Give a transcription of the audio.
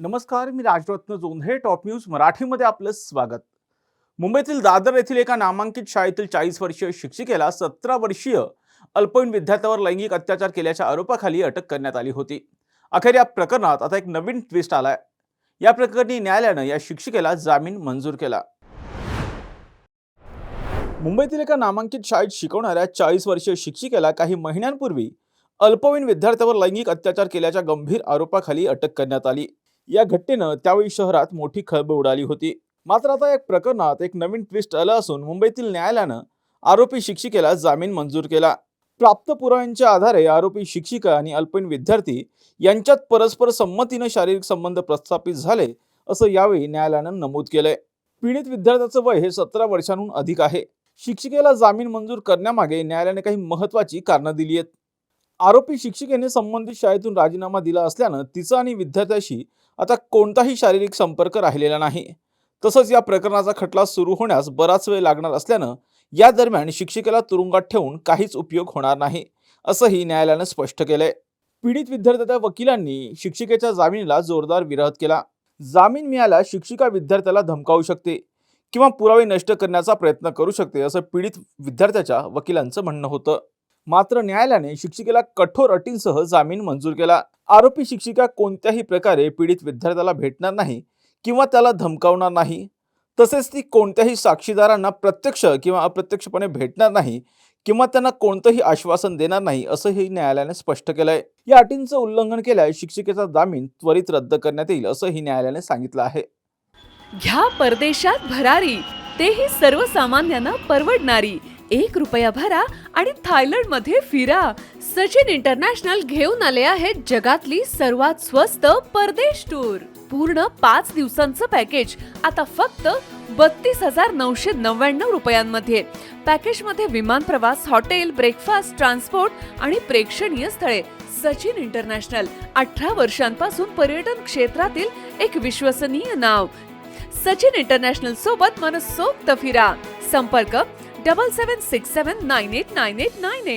नमस्कार, मी Rajratna Jondhale. Top news मराठीमध्ये आपलं स्वागत. मुंबईतील दादर येथील एका नामांकित शाळेतील 40 वर्षीय शिक्षिकेला 17 वर्षीय अल्पवयीन विद्यार्थ्यावर लैंगिक अत्याचार केल्याच्या आरोपाखाली अटक करण्यात आली होती. अखेर या प्रकरणात आता एक नवीन ट्विस्ट आलाय. या प्रकरणी न्यायालयानं या शिक्षिकेला जामीन मंजूर केला. मुंबईतील एका नामांकित शाळेत शिकवणाऱ्या 40 वर्षीय शिक्षिकेला काही महिन्यांपूर्वी अल्पवयीन विद्यार्थ्यावर लैंगिक अत्याचार केल्याच्या गंभीर आरोपाखाली अटक करण्यात आली. या घटनेनं त्यावेळी शहरात मोठी खळबळ उडाली होती. मात्र आता या प्रकरणात एक नवीन ट्विस्ट आलं असून मुंबईतील न्यायालयानं आरोपी शिक्षिकेला जामीन मंजूर केला. प्राप्त पुराव्यांच्या आधारे आरोपी शिक्षिका आणि अल्पवयीन विद्यार्थी यांच्यात परस्पर संमतीनं शारीरिक संबंध प्रस्थापित झाले असं यावेळी न्यायालयानं नमूद केलंय. पीडित विद्यार्थ्याचं वय हे 17 वर्षांहून अधिक आहे. शिक्षिकेला जामीन मंजूर करण्यामागे न्यायालयाने काही महत्त्वाची कारणं दिली आहेत. आरोपी शिक्षिकेने संबंधित शाळेतून राजीनामा दिला असल्यानं तिचा आणि विद्यार्थ्याशी आता कोणताही शारीरिक संपर्क राहिलेला नाही. तसंच या प्रकरणाचा खटला सुरू होण्यास बराच वेळ लागणार असल्यानं या दरम्यान शिक्षिकेला तुरुंगात ठेवून काहीच उपयोग होणार नाही असंही न्यायालयानं स्पष्ट केलंय. पीडित विद्यार्थ्याच्या वकिलांनी शिक्षिकेच्या जामिनीला जोरदार विरोध केला. जामीन मिळाल्यास शिक्षिका विद्यार्थ्याला धमकावू शकते किंवा पुरावे नष्ट करण्याचा प्रयत्न करू शकते असं पीडित विद्यार्थ्याच्या वकिलांचं म्हणणं होतं. मात्र न्यायालयाने शिक्षिकेला कठोर अटींसह जामीन मंजूर केला. आरोपी शिक्षिका कोणत्याही प्रकारे पीडित विद्यार्थ्याला भेटणार नाही किंवा त्याला धमकावणार नाही. तसेच ती कोणत्याही साक्षीदारांना प्रत्यक्ष किंवा अप्रत्यक्षपणे भेटणार नाही किंवा त्यांना कोणतंही आश्वासन देणार नाही असंही न्यायालयाने स्पष्ट केलंय. या अटींचं उल्लंघन केल्यास शिक्षिकेचा जामीन त्वरित रद्द करण्यात येईल असंही न्यायालयाने सांगितलं आहे. घ्या परदेशात भरारी, तेही सर्वसामान्यांना परवडणारी. 1 रुपया भरा आणि थायलंडमध्ये फिरा. सचिन इंटरनॅशनल घेऊन आले आहेत जगातली सर्वात स्वस्त परदेश टूर. पूर्ण 5 दिवसांचं पॅकेज आता फक्त 32,999 रुपयांमध्ये. पॅकेजमध्ये विमान प्रवास, हॉटेल, ब्रेकफास्ट, ट्रान्सपोर्ट आणि प्रेक्षणीय स्थळे. सचिन इंटरनॅशनल 18 वर्षांपासून पर्यटन क्षेत्रातील एक विश्वसनीय नाव. सचिन इंटरनॅशनल सोबत मनसोक्त फिरा. संपर्क 7767989898.